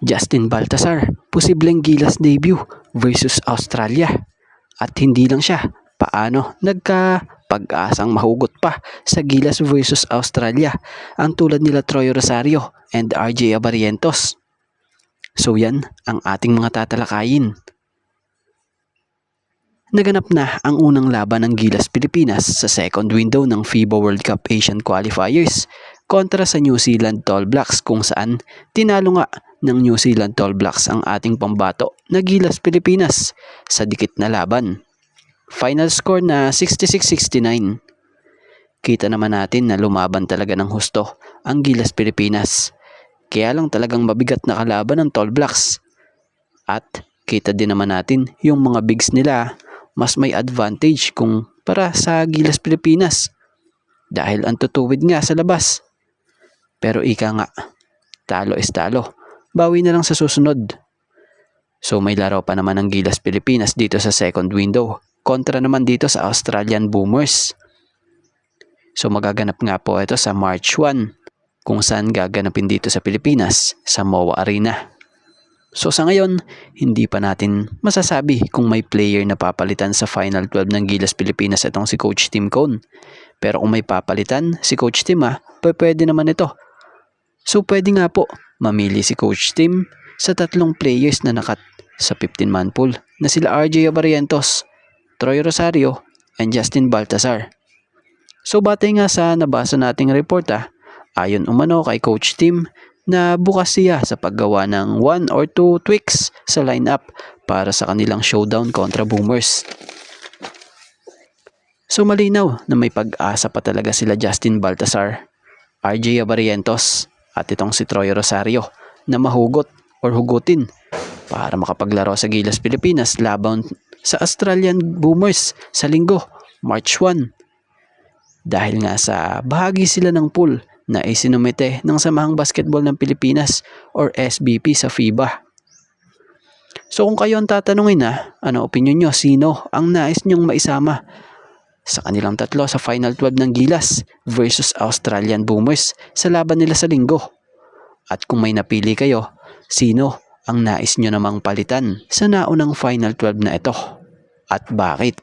Justin Baltazar, posibleng Gilas debut versus Australia. At hindi lang siya, paano nagka-pag-asang mahugot pa sa Gilas versus Australia ang tulad nila Troy Rosario and RJ Abarientos. So yan ang ating mga tatalakayin. Naganap na ang unang laban ng Gilas Pilipinas sa second window ng FIBA World Cup Asian Qualifiers kontra sa New Zealand Tall Blacks, kung saan tinalo nga ng New Zealand Tall Blacks ang ating pambato na Gilas Pilipinas sa dikit na laban. Final score na 66-69. Kita naman natin na lumaban talaga ng husto ang Gilas Pilipinas. Kaya lang talagang mabigat na kalaban ng Tall Blacks. At kita din naman natin yung mga bigs nila mas may advantage kung para sa Gilas Pilipinas. Dahil ang tutuwid nga sa labas. Pero ika nga, talo is talo. Bawi na lang sa susunod. So may laro pa naman ang Gilas Pilipinas dito sa second window. Kontra naman dito sa Australian Boomers. So magaganap nga po ito sa March 1. Kung saan gaganapin dito sa Pilipinas sa MOA Arena. So sa ngayon, hindi pa natin masasabi kung may player na papalitan sa Final 12 ng Gilas Pilipinas itong si Coach Tim Cone. Pero kung may papalitan si Coach Tim pwede naman ito. So pwede nga po mamili si Coach Tim sa tatlong players na nakat sa 15-man pool na sila RJ Abarientos, Troy Rosario, and Justin Baltazar. So batay nga sa nabasa nating report ayon umano kay Coach Tim na bukas siya sa paggawa ng 1 or 2 tweaks sa lineup para sa kanilang showdown kontra Boomers. So malinaw na may pag-asa pa talaga sila Justin Baltazar, RJ Abarientos at itong si Troy Rosario na mahugot or hugutin para makapaglaro sa Gilas Pilipinas laban sa Australian Boomers sa linggo, March 1. Dahil nga sa bahagi sila ng pool na isinumite ng Samahang Basketball ng Pilipinas or SBP sa FIBA. So kung kayo ang tatanungin ano opinion nyo, sino ang nais nyong maisama sa kanilang tatlo sa Final 12 ng Gilas versus Australian Boomers sa laban nila sa linggo? At kung may napili kayo, sino ang nais nyo namang palitan sa naunang Final 12 na ito? At bakit?